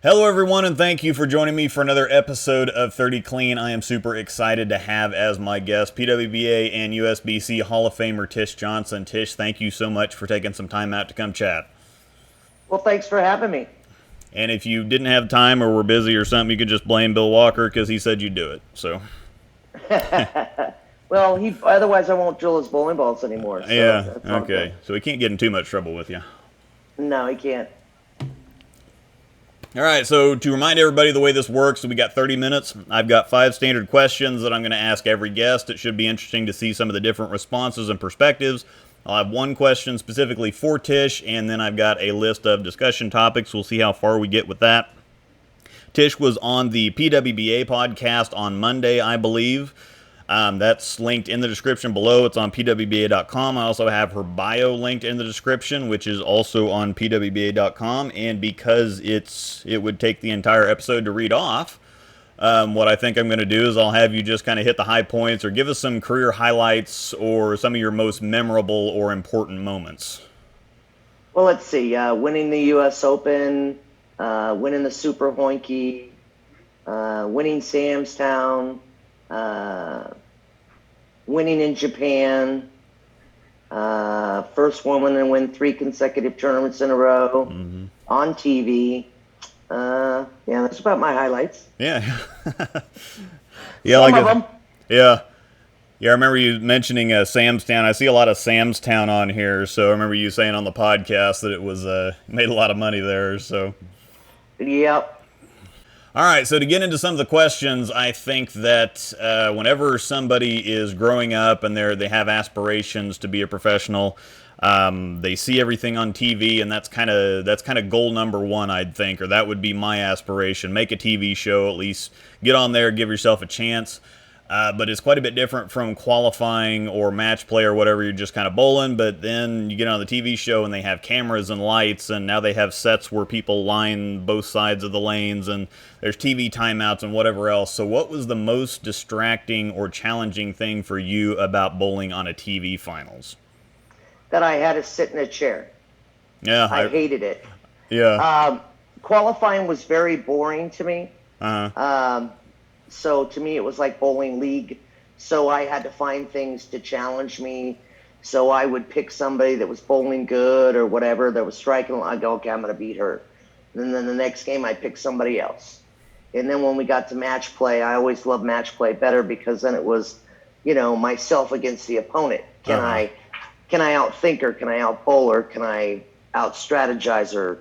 Hello, everyone, and thank you for joining me for another episode of 30 Clean. I am super excited to have as my guest PWBA and USBC Hall of Famer Tish Johnson. Tish, thank you so much for taking some time out to come chat. Well, thanks for having me. And if you didn't have time or were busy or something, you could just blame Bill Walker because he said you'd do it. So, Well, he otherwise I won't drill his bowling balls anymore. So yeah, that's all good. okay. So he can't get in too much trouble with you. No, he can't. All right, so to remind everybody the way this works, we got 30 minutes. I've got 5 standard questions that I'm going to ask every guest. It should be interesting to see some of the different responses and perspectives. I'll have one question specifically for Tish, and then I've got a list of discussion topics. We'll see how far we get with that. Tish was on the PWBA podcast on Monday, I believe. That's linked in the description below. It's on PWBA.com. I also have her bio linked in the description, which is also on PWBA.com. And because it would take the entire episode to read off, what I think I'm going to do is I'll have you just kind of hit the high points or give us some career highlights or some of your most memorable or important moments. Well, let's see. Winning the U.S. Open, winning the Super Hoinky, winning Samstown, winning in Japan, first woman to win 3 consecutive tournaments in a row on TV. Yeah, that's about my highlights. Yeah. Yeah, Some of them. Yeah. Yeah, I remember you mentioning Samstown. I see a lot of Samstown on here, so I remember you saying on the podcast that it was made a lot of money there. So, Yep. all right. So to get into some of the questions, I think that whenever somebody is growing up and they have aspirations to be a professional, they see everything on TV, and that's kind of goal number one, I'd think, or that would be my aspiration. Make a TV show, at least get on there, give yourself a chance. But it's quite a bit different from qualifying or match play or whatever. You're just kind of bowling, but then you get on the TV show and they have cameras and lights, and now they have sets where people line both sides of the lanes, and there's TV timeouts and whatever else. So what was the most distracting or challenging thing for you about bowling on a TV finals? That I had to sit in a chair. Yeah, I hated it. yeah. Qualifying was very boring to me. Uh-huh. So to me, it was like bowling league. So I had to find things to challenge me. So I would pick somebody that was bowling good or whatever that was striking. I'd go, okay, I'm going to beat her. And then the next game, I pick somebody else. And then when we got to match play, I always loved match play better because then it was, myself against the opponent. Can I outthink her? Can I outbowl her? Can I out-strategize her?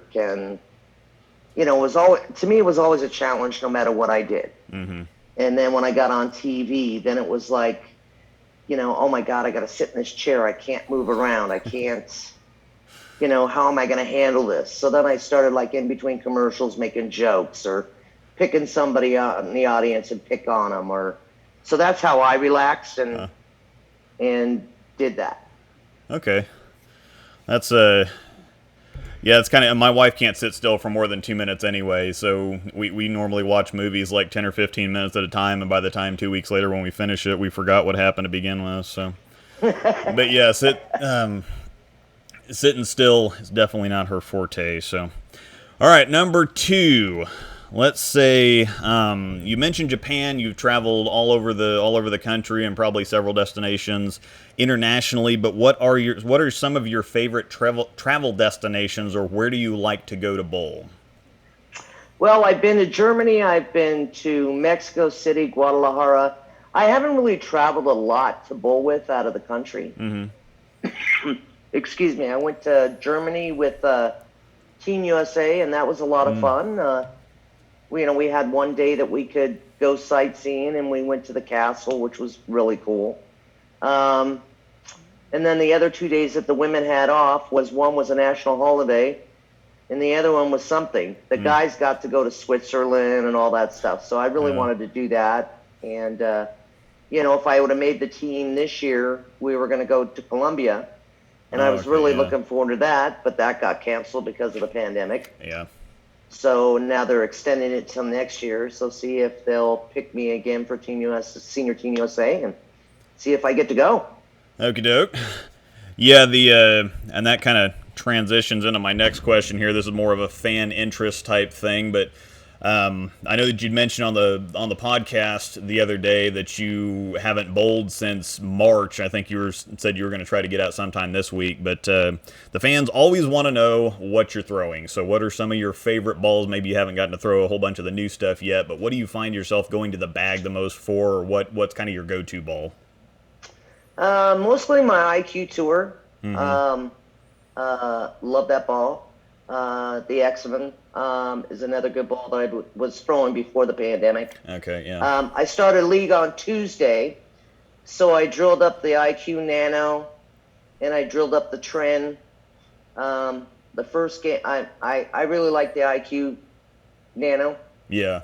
It was always, to me, it was always a challenge no matter what I did. Mm-hmm. And then when I got on TV, then it was like, oh my God, I got to sit in this chair. I can't move around. I can't, how am I going to handle this? So then I started like in between commercials making jokes or picking somebody out in the audience and pick on them. So that's how I relaxed and did that. Okay. That's yeah, it's kind of, my wife can't sit still for more than 2 minutes anyway, so we normally watch movies like 10 or 15 minutes at a time, and by the time 2 weeks later when we finish it, we forgot what happened to begin with, so. But yeah, sitting still is definitely not her forte, so. All right, number 2. Let's say you mentioned Japan. You've traveled all over the country and probably several destinations internationally. But what are some of your favorite travel destinations, or where do you like to go to bowl? Well, I've been to Germany. I've been to Mexico City, Guadalajara. I haven't really traveled a lot to bowl with out of the country. Mm-hmm. Excuse me. I went to Germany with Team USA, and that was a lot of fun. We had one day that we could go sightseeing, and we went to the castle, which was really cool. And then the other 2 days that the women had off one was a national holiday, and the other one was something. The guys got to go to Switzerland and all that stuff, so I really wanted to do that. And, if I would have made the team this year, we were going to go to Colombia, and I was really looking forward to that, but that got canceled because of the pandemic. Yeah. So now they're extending it till next year. So see if they'll pick me again for Senior Team USA, and see if I get to go. Okie doke. Yeah, and that kind of transitions into my next question here. This is more of a fan interest type thing, but I know that you'd mentioned on the podcast the other day that you haven't bowled since March. I think said you were going to try to get out sometime this week, but the fans always want to know what you're throwing. So what are some of your favorite balls? Maybe you haven't gotten to throw a whole bunch of the new stuff yet, but what do you find yourself going to the bag the most for, or what's kind of your go-to ball? Mostly my IQ Tour. Mm-hmm. Love that ball. The X-Men is another good ball that I was throwing before the pandemic. Okay, yeah. I started league on Tuesday, so I drilled up the IQ Nano, and I drilled up the Trend. The first game, I really like the IQ Nano. Yeah.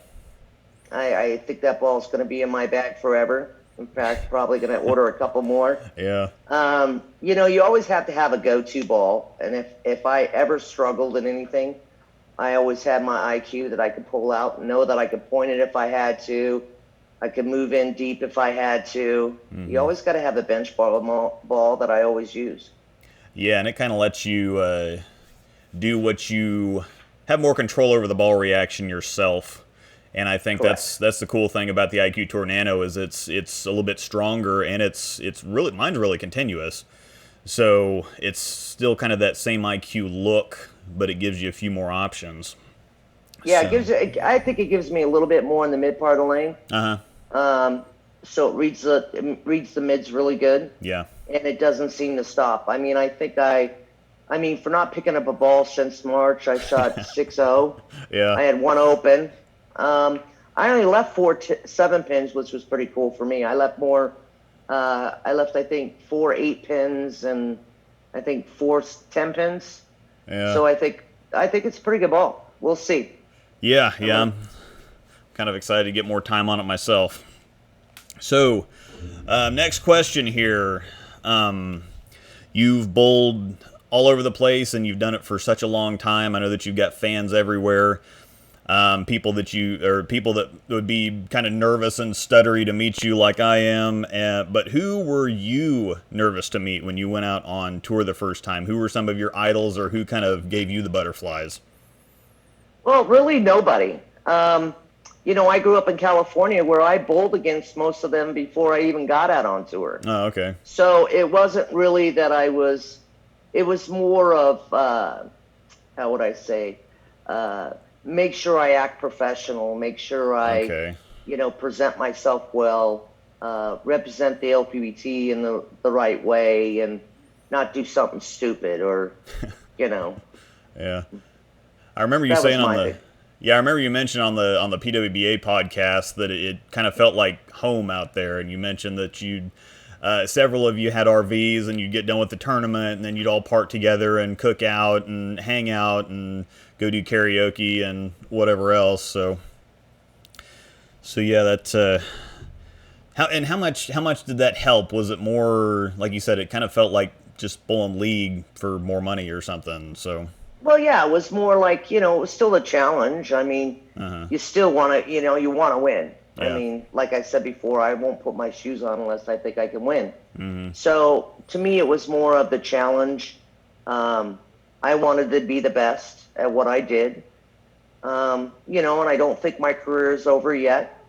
I think that ball is going to be in my bag forever. In fact, probably going to order a couple more. Yeah. You always have to have a go-to ball, and if I ever struggled in anything, I always had my IQ that I could pull out and know that I could point it if I had to. I could move in deep if I had to. Mm-hmm. You always got to have a bench ball that I always use. Yeah, and it kind of lets you do what you have more control over the ball reaction yourself. And I think Correct. that's the cool thing about the IQ Tour Nano is it's a little bit stronger, and it's really, mine's really continuous. So it's still kind of that same IQ look, but it gives you a few more options. Yeah, So, I think it gives me a little bit more in the mid part of the lane. uh-huh. So it reads the mids really good. Yeah. And it doesn't seem to stop. I mean, for not picking up a ball since March, I shot 6-0. Yeah. I had one open. I only left 7 pins, which was pretty cool for me. I left more. I think 4 8 pins and I think 4 10 pins. Yeah. So I think it's a pretty good ball. We'll see. Yeah. I'm kind of excited to get more time on it myself. So, next question here. You've bowled all over the place, and you've done it for such a long time. I know that you've got fans everywhere. People that would be kind of nervous and stuttery to meet you like I am. But who were you nervous to meet when you went out on tour the first time? Who were some of your idols, or who kind of gave you the butterflies? Well, really nobody. I grew up in California where I bowled against most of them before I even got out on tour. Oh, okay. So it wasn't really that it was more of, how would I say, make sure I act professional, make sure I, present myself well, represent the LPBT in the right way, and not do something stupid or, Yeah. I remember you That was saying my thing. I remember you mentioned on the PWBA podcast that it kind of felt like home out there, and you mentioned that several of you had RVs, and you'd get done with the tournament, and then you'd all park together and cook out and hang out and go do karaoke and whatever else. So yeah, that's how much did that help? Was it more, like you said, it kind of felt like just bowling league for more money or something? So. Well, yeah, it was more like, it was still a challenge. I mean, Uh-huh. you still want to, you want to win. Yeah. I mean, like I said before, I won't put my shoes on unless I think I can win. Mm-hmm. So to me, it was more of the challenge. I wanted to be the best at what I did. And I don't think my career is over yet.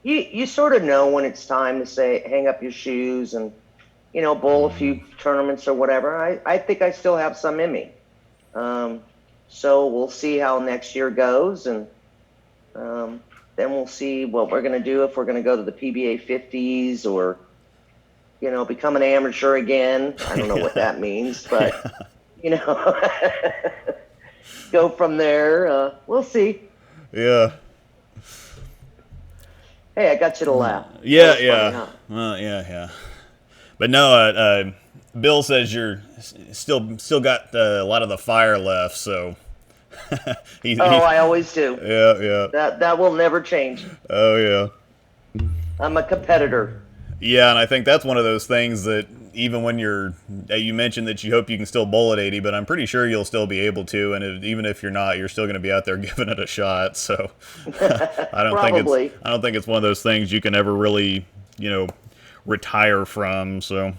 You sort of know when it's time to say, hang up your shoes and, bowl a few tournaments or whatever. I think I still have some in me. So we'll see how next year goes, and then we'll see what we're going to do, if we're going to go to the PBA 50s or, become an amateur again. I don't know what that means, but, go from there. We'll see. Yeah. Hey, I got you to laugh. Yeah, That was yeah. funny, huh? Well, yeah. But no, Bill says you're still got a lot of the fire left, so. I always do. Yeah. That will never change. Oh, yeah. I'm a competitor. Yeah, and I think that's one of those things that even when you mentioned that you hope you can still bowl at 80, but I'm pretty sure you'll still be able to, and even if you're not, you're still going to be out there giving it a shot. So I don't think it's one of those things you can ever really, retire from. So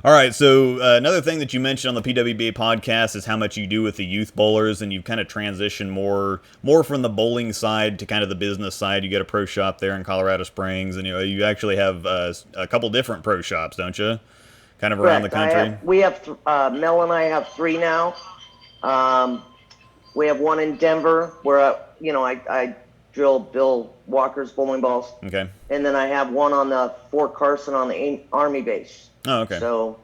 All right, so another thing that you mentioned on the PWBA podcast is how much you do with the youth bowlers, and you've kind of transitioned more from the bowling side to kind of the business side. You got a pro shop there in Colorado Springs, and you actually have a couple different pro shops, don't you? Kind of around the country. Mel and I have three now. Um, we have one in Denver where I drill Bill Walker's bowling balls, Okay. and then I have one on the Fort Carson on the Army base. Oh, okay. So,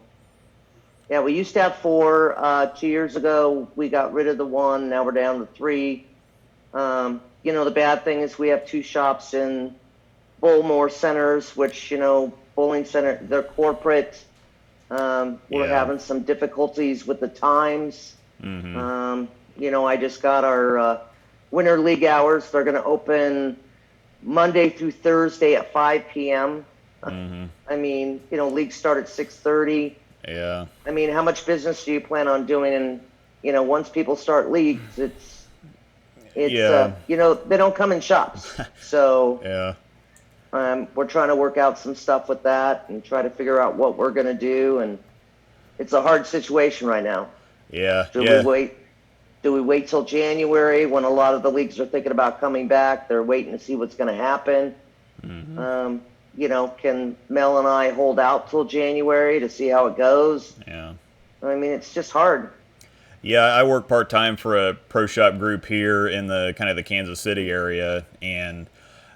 yeah, we used to have four. 2 years ago, we got rid of the one. Now we're down to three. The bad thing is we have two shops in Bullmore Centers, which, bowling center, they're corporate. We're having some difficulties with the times. I just got our Winter League hours. They're going to open Monday through Thursday at 5 p.m. I mean, leagues start at 6:30. Yeah. I mean, how much business do you plan on doing? And, once people start leagues, it's they don't come in shops. So yeah. we're trying to work out some stuff with that and try to figure out what we're going to do. And it's a hard situation right now. Yeah. Do we wait till January when a lot of the leagues are thinking about coming back? They're waiting to see what's going to happen. Can Mel and I hold out till January to see how it goes? Yeah. I mean, it's just hard. Yeah, I work part-time for a pro shop group here in the kind of the Kansas City area, and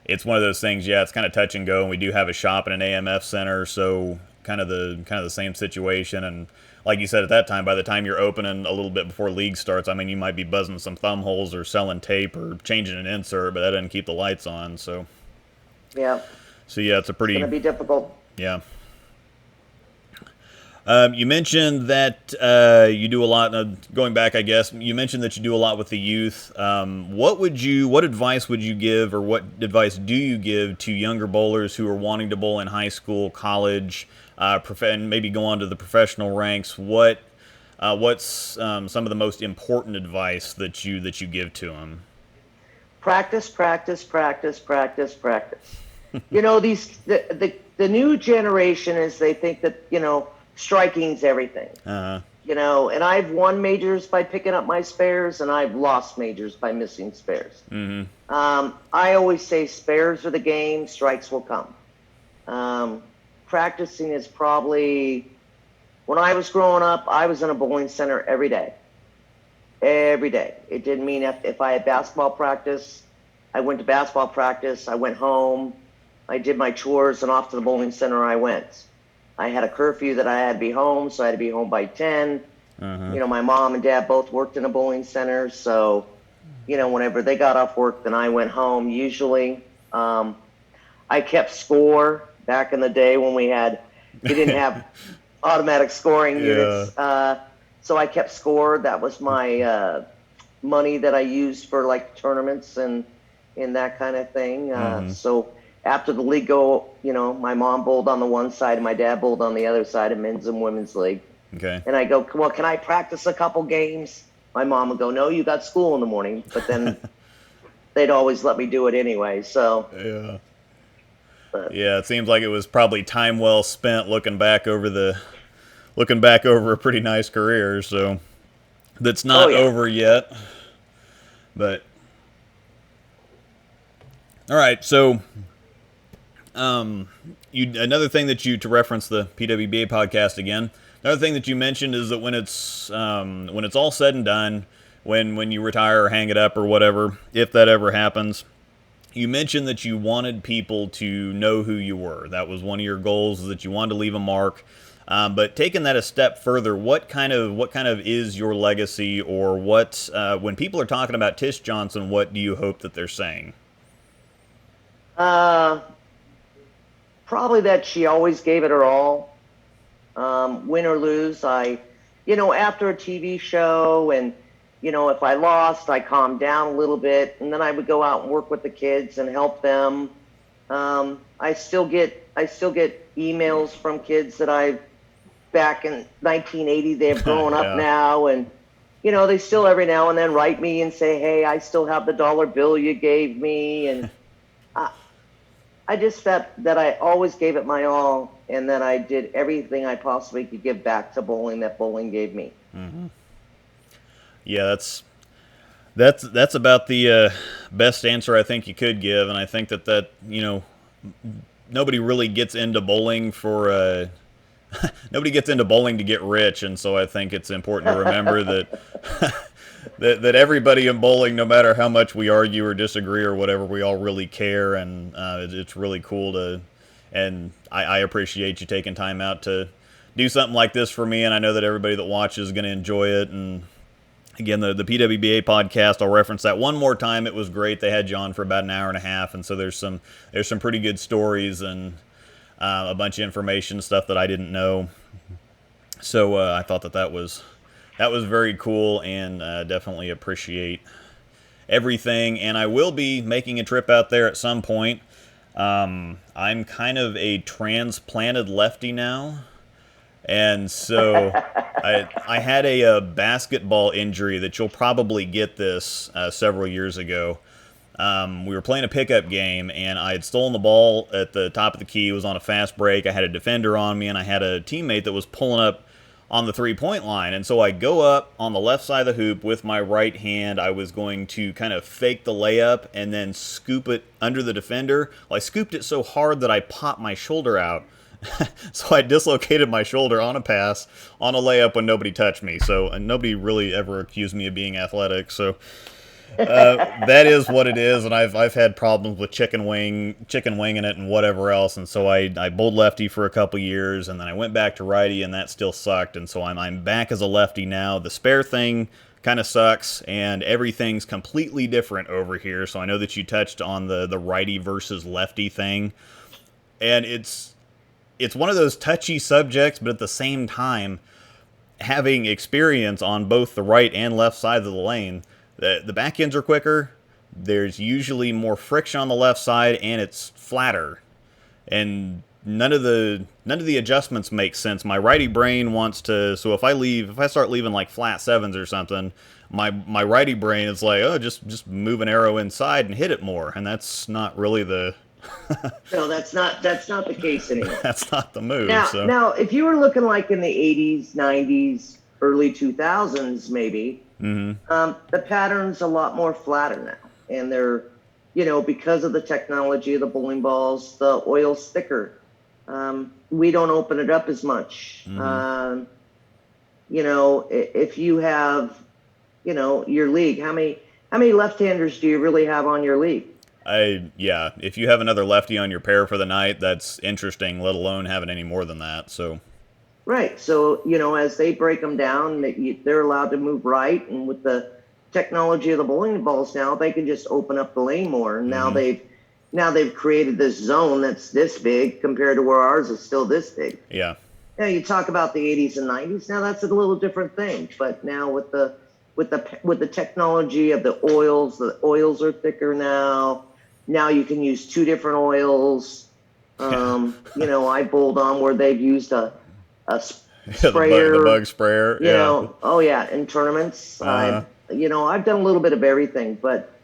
it's one of those things, it's kind of touch and go, and we do have a shop in an AMF center, so kind of the same situation. And like you said, at that time, by the time you're opening a little bit before league starts, I mean, you might be buzzing some thumb holes or selling tape or changing an insert, but that doesn't keep the lights on. So yeah, it's going to be difficult. Yeah. You mentioned that you do a lot. Going back, I guess you mentioned that you do a lot with the youth. What advice would you give, or what advice do you give to younger bowlers who are wanting to bowl in high school, college, and maybe go on to the professional ranks? What's some of the most important advice that you give to them? Practice, practice, practice, practice, practice. The new generation is, they think that striking's everything. And I've won majors by picking up my spares, and I've lost majors by missing spares. I always say spares are the game, strikes will come. Practicing is probably, when I was growing up, I was in a bowling center every day. Every day. It didn't mean if I had basketball practice, I went to basketball practice, I went home, I did my chores, and off to the bowling center I went. I had a curfew that I had to be home, so I had to be home by 10. My mom and dad both worked in a bowling center, so, whenever they got off work, then I went home usually. I kept score back in the day when we didn't have automatic scoring units. So I kept score. That was my money that I used for like tournaments and that kind of thing. So after the league my mom bowled on the one side and my dad bowled on the other side of men's and women's league. Okay. And I go, well, can I practice a couple games? My mom would go, no, you got school in the morning. But then they'd always let me do it anyway. So it seems like it was probably time well spent looking back over a pretty nice career. So that's not over yet. But all right, so another thing that to reference the PWBA podcast again, another thing that you mentioned is that when it's all said and done, when you retire or hang it up or whatever, if that ever happens, you mentioned that you wanted people to know who you were. That was one of your goals, is that you wanted to leave a mark. But taking that a step further, what kind of is your legacy, or when people are talking about Tish Johnson, what do you hope that they're saying? Probably that she always gave it her all. Win or lose, after a TV show, and if I lost, I calmed down a little bit, and then I would go out and work with the kids and help them. I still get emails from kids that back in 1980, they've grown up now, and they still every now and then write me and say, hey, I still have the dollar bill you gave me, and I just felt that I always gave it my all, and that I did everything I possibly could give back to bowling that bowling gave me. Yeah, that's about the best answer I think you could give, and I think that nobody really gets into bowling for nobody gets into bowling to get rich, and so I think it's important to remember that that everybody in bowling, no matter how much we argue or disagree or whatever, we all really care, and it's really cool to, and I appreciate you taking time out to do something like this for me, and I know that everybody that watches is going to enjoy it. And again, the PWBA podcast, I'll reference that one more time. It was great. They had you on for about an hour and a half, and so there's some pretty good stories and a bunch of information, stuff that I didn't know. So I thought that was very cool, and definitely appreciate everything. And I will be making a trip out there at some point. I'm kind of a transplanted lefty now. And so I had a basketball injury that you'll probably get this several years ago. We were playing a pickup game, and I had stolen the ball at the top of the key. It was on a fast break. I had a defender on me, and I had a teammate that was pulling up on the three-point line. And so I go up on the left side of the hoop with my right hand. I was going to kind of fake the layup and then scoop it under the defender. Well, I scooped it so hard that I popped my shoulder out. So I dislocated my shoulder on a pass, on a layup when nobody touched me. So and nobody really ever accused me of being athletic. So that is what it is. And I've had problems with chicken winging it and whatever else. And so I bowled lefty for a couple years, and then I went back to righty, and that still sucked. And so I'm back as a lefty now. The spare thing kind of sucks, and everything's completely different over here. So I know that you touched on the righty versus lefty thing, and it's one of those touchy subjects, but at the same time, having experience on both the right and left sides of the lane, the back ends are quicker, there's usually more friction on the left side, and it's flatter. And none of the adjustments make sense. My righty brain wants to, so if I start leaving like flat sevens or something, my righty brain is like, oh, just move an arrow inside and hit it more. And that's not really the No, that's not the case anymore. that's not the move. Now, if you were looking like in the 80s, 90s, early 2000s, maybe, the pattern's a lot more flatter now, and they're, because of the technology of the bowling balls, the oil's thicker. We don't open it up as much. If you have, your league, how many left-handers do you really have on your league? If you have another lefty on your pair for the night, that's interesting, let alone having any more than that. So Right. So, as they break them down, they're allowed to move right. And with the technology of the bowling balls now, they can just open up the lane more. And now they've created this zone that's this big compared to where ours is still this big. Yeah. Now you talk about the 80s and 90s. Now that's a little different thing. But now with the technology of the oils are thicker now. Now you can use two different oils. I bowled on where they've used a sprayer, the bug sprayer. In tournaments. I've done a little bit of everything, but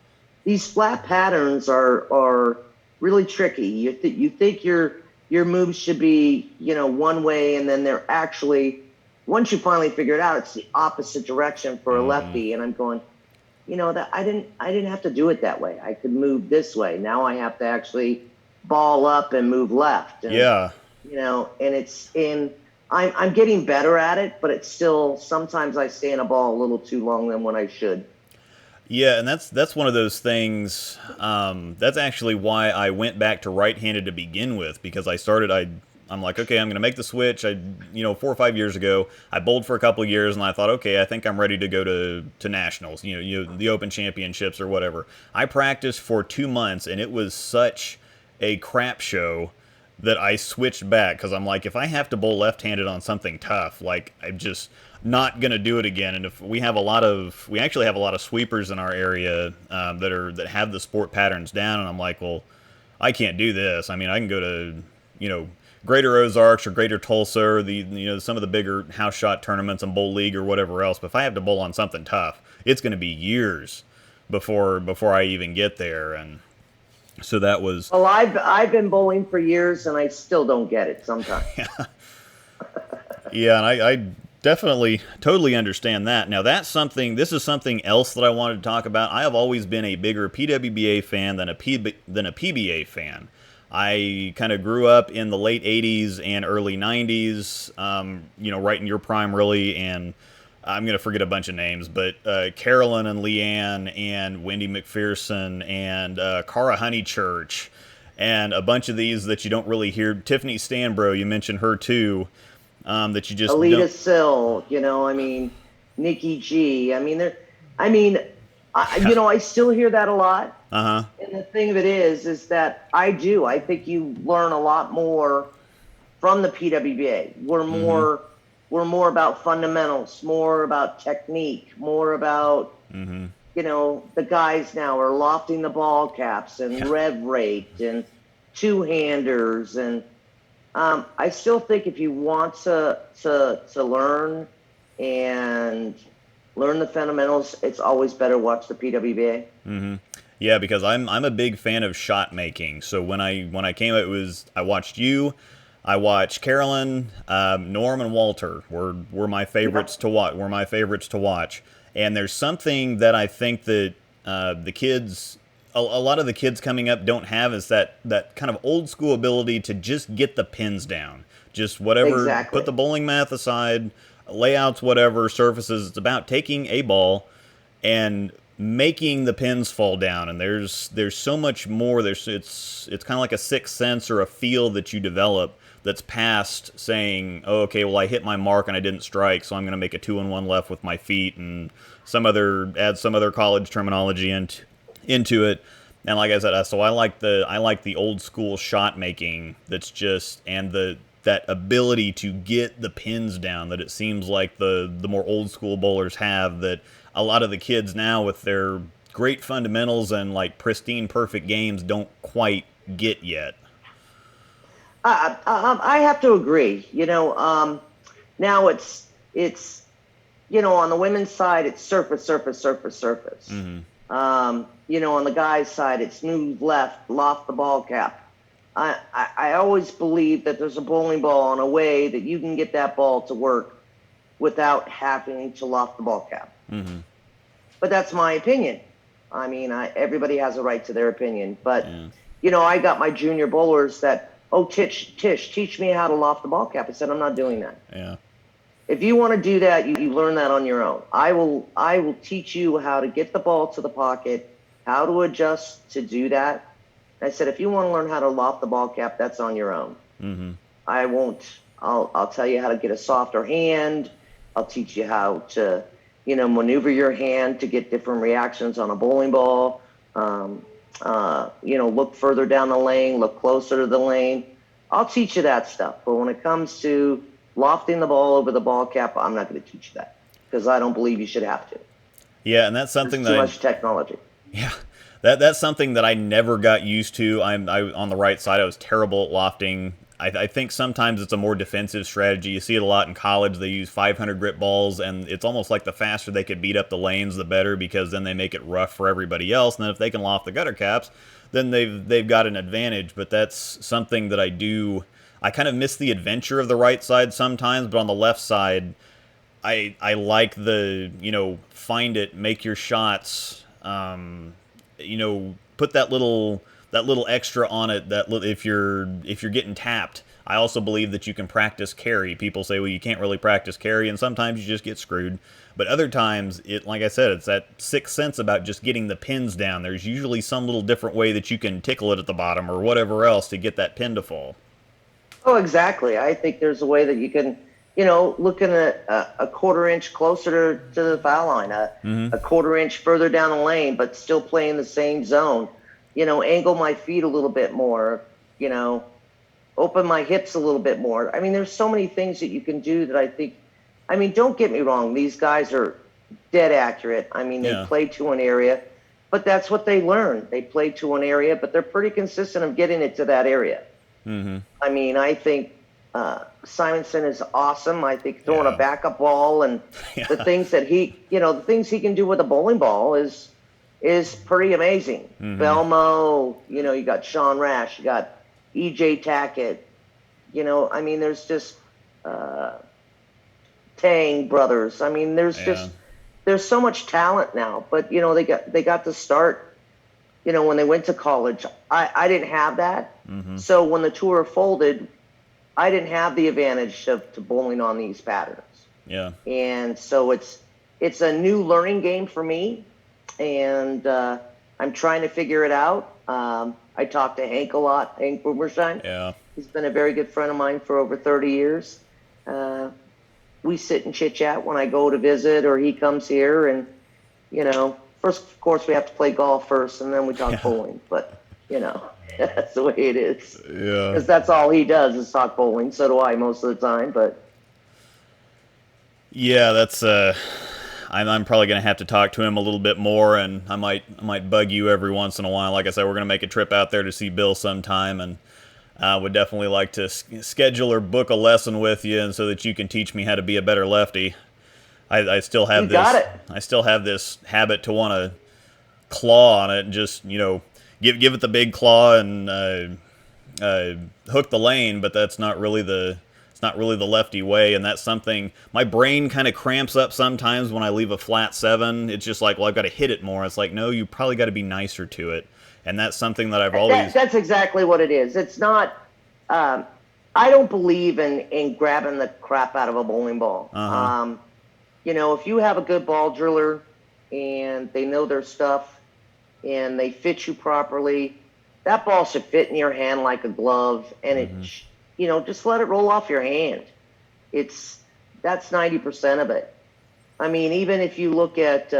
these flat patterns are really tricky. You think your moves should be, one way, and then they're actually, once you finally figure it out, it's the opposite direction for a lefty. And I'm going, that I didn't have to do it that way. I could move this way. Now I have to actually ball up and move left. And, I'm getting better at it, but it's still, sometimes I stay in a ball a little too long than when I should. Yeah, and that's one of those things. That's actually why I went back to right-handed to begin with, because I'm like, okay, I'm going to make the switch. 4 or 5 years ago, I bowled for a couple of years, and I thought, okay, I think I'm ready to go to nationals, the Open Championships or whatever. I practiced for 2 months, and it was such a crap show that I switched back, because I'm like, if I have to bowl left-handed on something tough, like, I'm just not gonna do it again. And if we actually have a lot of sweepers in our area that have the sport patterns down, and I'm like, well, I can't do this. I mean, I can go to Greater Ozarks or Greater Tulsa, or some of the bigger house shot tournaments and bowl league or whatever else. But if I have to bowl on something tough, it's going to be years before I even get there. And So that was, Well, I've been bowling for years, and I still don't get it sometimes. yeah, and I definitely totally understand that. Now this is something else that I wanted to talk about. I have always been a bigger PWBA fan than a PBA fan. I kind of grew up in the late 80s and early 90s, right in your prime, really, and I'm going to forget a bunch of names, but Carolyn and Leanne and Wendy McPherson and Cara Honeychurch and a bunch of these that you don't really hear. Tiffany Stanbro, you mentioned her too, that you just Alita don't. Sill, Nikki G. I mean, I still hear that a lot. Uh-huh. And the thing of it is that I do. I think you learn a lot more from the PWBA. Mm-hmm. We're more about fundamentals, more about technique, more about Mm-hmm. the guys now are lofting the ball caps and Yeah. rev rate and two-handers, and I still think if you want to learn and learn the fundamentals, it's always better watch the PWBA. Mm-hmm. Yeah, because I'm a big fan of shot making. So when I came, I watched you, I watched Carolyn, Norm, and Walter were my favorites to watch. Were my favorites to watch. And there's something that I think that the kids, a lot of the kids coming up don't have, is that kind of old school ability to just get the pins down. Just whatever, put Exactly. the bowling math aside, layouts, whatever, surfaces. It's about taking a ball and making the pins fall down, and there's so much more. It's kind of like a sixth sense or a feel that you develop that's past saying, oh, okay, well, I hit my mark and I didn't strike, so I'm going to make a 2-and-1 left with my feet and add some other college terminology into it. And like I said, so I like the old school shot making. That's just, and that ability to get the pins down that it seems like the more old school bowlers have, that a lot of the kids now with their great fundamentals and like pristine perfect games don't quite get yet. I have to agree. Now it's on the women's side it's surface, surface, surface, surface. Mm-hmm. On the guys' side it's smooth left, loft the ball cap. I always believe that there's a bowling ball in a way that you can get that ball to work without having to loft the ball cap. Mm-hmm. But that's my opinion. Everybody has a right to their opinion. But, Yeah. I got my junior bowlers that, oh, Tish, teach me how to loft the ball cap. I said, I'm not doing that. Yeah. If you want to do that, you learn that on your own. I will teach you how to get the ball to the pocket, how to adjust to do that. I said, if you want to learn how to loft the ball cap, that's on your own. Mm-hmm. I won't. I'll tell you how to get a softer hand. I'll teach you how to, maneuver your hand to get different reactions on a bowling ball. Look further down the lane, look closer to the lane. I'll teach you that stuff. But when it comes to lofting the ball over the ball cap, I'm not going to teach you that because I don't believe you should have to. Yeah, and that's something There's too that much technology. yeah, that's something that I never got used to. I on the right side. I was terrible at lofting. I think sometimes it's a more defensive strategy. You see it a lot in college. They use 500 grit balls, and it's almost like the faster they could beat up the lanes, the better, because then they make it rough for everybody else. And then if they can loft the gutter caps, then they've got an advantage. But that's something that I do. I kind of miss the adventure of the right side sometimes, but on the left side, I like the find it, make your shots. Put that little extra on it. If you're getting tapped, I also believe that you can practice carry. People say, well, you can't really practice carry, and sometimes you just get screwed. But other times, like I said, it's that sixth sense about just getting the pins down. There's usually some little different way that you can tickle it at the bottom or whatever else to get that pin to fall. Oh, exactly. I think there's a way that you can, look in a quarter inch closer to the foul line, Mm-hmm. a quarter inch further down the lane, but still play in the same zone. Angle my feet a little bit more, open my hips a little bit more. There's so many things that you can do that I think, don't get me wrong. These guys are dead accurate. They Yeah. play to an area, but that's what they learn. They play to an area, but they're pretty consistent of getting it to that area. Mm-hmm. I think Simonson is awesome. I think throwing Yeah. a backup ball and Yeah. the things he can do with a bowling ball is is pretty amazing. Belmo, you got Sean Rash, you got EJ Tackett, I mean, there's just Tang brothers. I mean, there's so much talent now. But they got to start. When they went to college, I didn't have that. So when the tour folded, I didn't have the advantage to bowling on these patterns. Yeah. And so it's a new learning game for me, and I'm trying to figure it out. I talk to Hank a lot, Hank Boomerstein. Yeah. He's been a very good friend of mine for over 30 years. We sit and chit chat when I go to visit or he comes here, and first, of course, we have to play golf first, and then we talk bowling. But that's the way it is. Yeah. Because that's all he does is talk bowling. So do I most of the time. But yeah, that's I'm probably going to have to talk to him a little bit more, and I might bug you every once in a while. Like I said, we're going to make a trip out there to see Bill sometime, and would definitely like to schedule or book a lesson with you, and so that you can teach me how to be a better lefty. I still have I still have this habit to want to claw on it and just give it the big claw and hook the lane, but that's not really the lefty way, and that's something my brain kind of cramps up sometimes when I leave a flat 7. It's just like, well, I've got to hit it more. It's like, no, you probably got to be nicer to it, and that's something that I've always. That's exactly what it is. It's not. I don't believe in grabbing the crap out of a bowling ball. If you have a good ball driller and they know their stuff and they fit you properly, that ball should fit in your hand like a glove, and it, just let it roll off your hand. That's 90% of it. I mean, even if you look at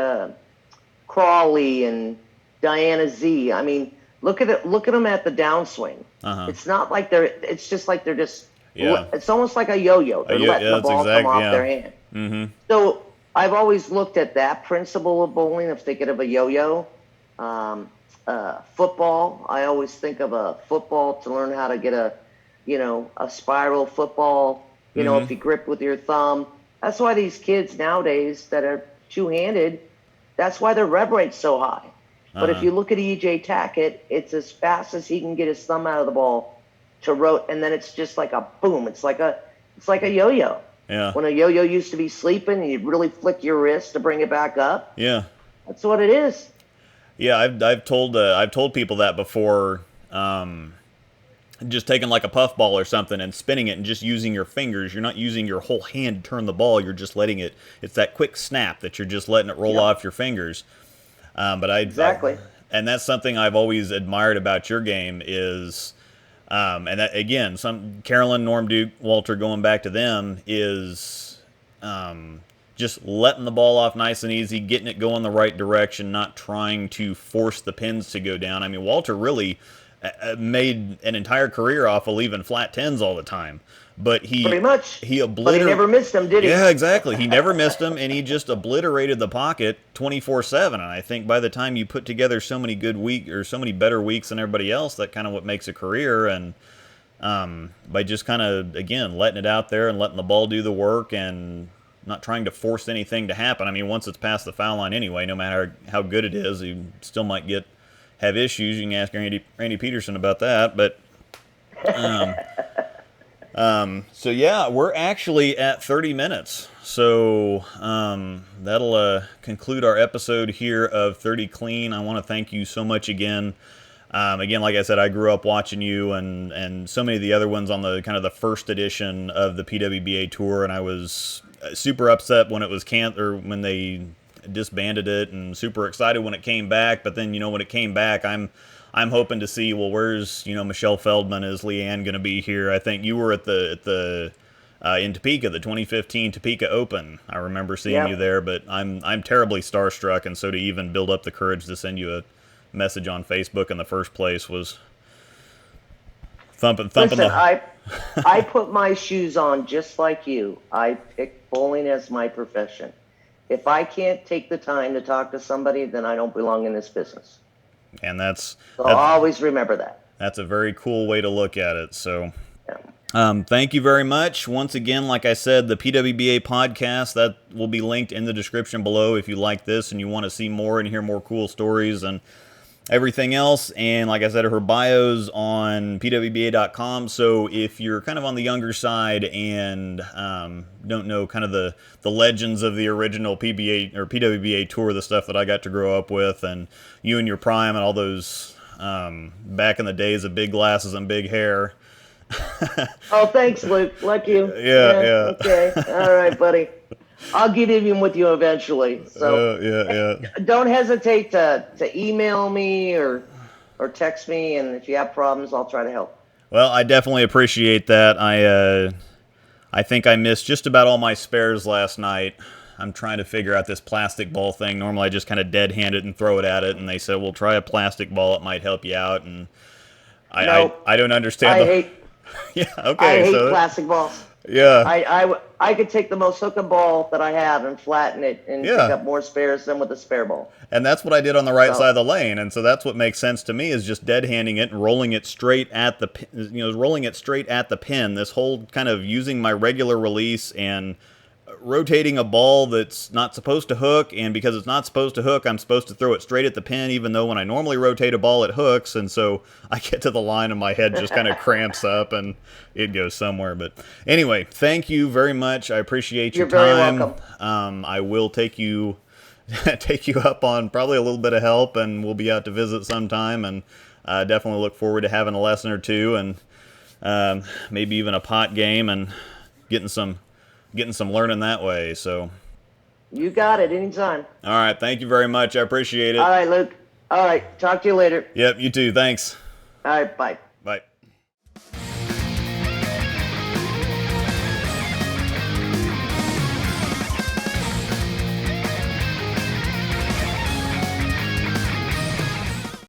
Crawley and Diana Z, I mean, look at them at the downswing. It's not like it's just like they're just. Yeah. It's almost like a yo-yo. They're letting the ball come off their hand. So I've always looked at that principle of bowling. If thinking of a yo-yo, football, I always think of a football to learn how to get a spiral football. If you grip with your thumb. That's why these kids nowadays that are two-handed, that's why their rev rate's so high. But if you look at EJ Tackett, it's as fast as he can get his thumb out of the ball to rotate, and then it's just like a boom. It's like a yo-yo. Yeah. When a yo-yo used to be sleeping, and you'd really flick your wrist to bring it back up. Yeah. That's what it is. Yeah, I've told people that before. Just taking like a puff ball or something and spinning it and just using your fingers. You're not using your whole hand to turn the ball. You're just letting it. It's that quick snap that you're just letting it roll off your fingers. Exactly. And that's something I've always admired about your game is. And that, again, Carolyn, Norm Duke, Walter, going back to them, is just letting the ball off nice and easy, getting it going the right direction, not trying to force the pins to go down. I mean, Walter really made an entire career off of leaving flat 10s all the time. But pretty much. He obliterated. But he never missed them, did he? Yeah, exactly. He never missed them, and he just obliterated the pocket 24/7. And I think by the time you put together so many good weeks or so many better weeks than everybody else, that kind of what makes a career. And by just kind of again letting it out there and letting the ball do the work and not trying to force anything to happen. I mean, once it's past the foul line anyway, no matter how good it is, you still might have issues. You can ask Randy Peterson about that, but. So yeah, we're actually at 30 minutes. So that'll conclude our episode here of 30 Clean. I want to thank you so much again. Again, like I said, I grew up watching you and so many of the other ones on the kind of the first edition of the PWBA tour, and I was super upset when it was when they disbanded it, and super excited when it came back. But then when it came back, I'm hoping to see, well, where's Michelle Feldman? Is Leanne going to be here? I think you were at the in Topeka, the 2015 Topeka Open. I remember seeing you there, but I'm terribly starstruck, and so to even build up the courage to send you a message on Facebook in the first place was thumping. Listen, I put my shoes on just like you. I picked bowling as my profession. If I can't take the time to talk to somebody, then I don't belong in this business. And that's I'll always remember that. That's a very cool way to look at it. So, Thank you very much. Once again, like I said, the PWBA podcast, that will be linked in the description below if you like this and you want to see more and hear more cool stories and everything else. And like I said, her bio's on pwba.com. So if you're kind of on the younger side and don't know kind of the legends of the original PBA or PWBA tour, the stuff that I got to grow up with, and you and your prime and all those back in the days of big glasses and big hair. Oh, thanks, Luke. Like you. Yeah. Okay. All right, buddy. I'll get even with you eventually. So don't hesitate to email me or text me, and if you have problems, I'll try to help. Well, I definitely appreciate that. I think I missed just about all my spares last night. I'm trying to figure out this plastic ball thing. Normally I just kind of dead hand it and throw it at it, and they said, well, try a plastic ball. It might help you out. And I don't understand. Yeah, okay. I hate plastic balls. Yeah. I could take the most hookah ball that I have and flatten it and pick up more spares than with a spare ball. And that's what I did on the right side of the lane. And so that's what makes sense to me, is just dead handing it and rolling it straight at the pin. This whole kind of using my regular release and rotating a ball that's not supposed to hook, and because it's not supposed to hook, I'm supposed to throw it straight at the pin, even though when I normally rotate a ball, it hooks, and so I get to the line and my head just kind of cramps up and it goes somewhere. But anyway, thank you very much. I appreciate your time. You're very welcome. I will take you up on probably a little bit of help, and we'll be out to visit sometime, and definitely look forward to having a lesson or two, and maybe even a pot game, and getting some learning that way. So you got it. Anytime. All right. Thank you very much. I appreciate it. All right, Luke. All right. Talk to you later. Yep. You too. Thanks. All right. Bye.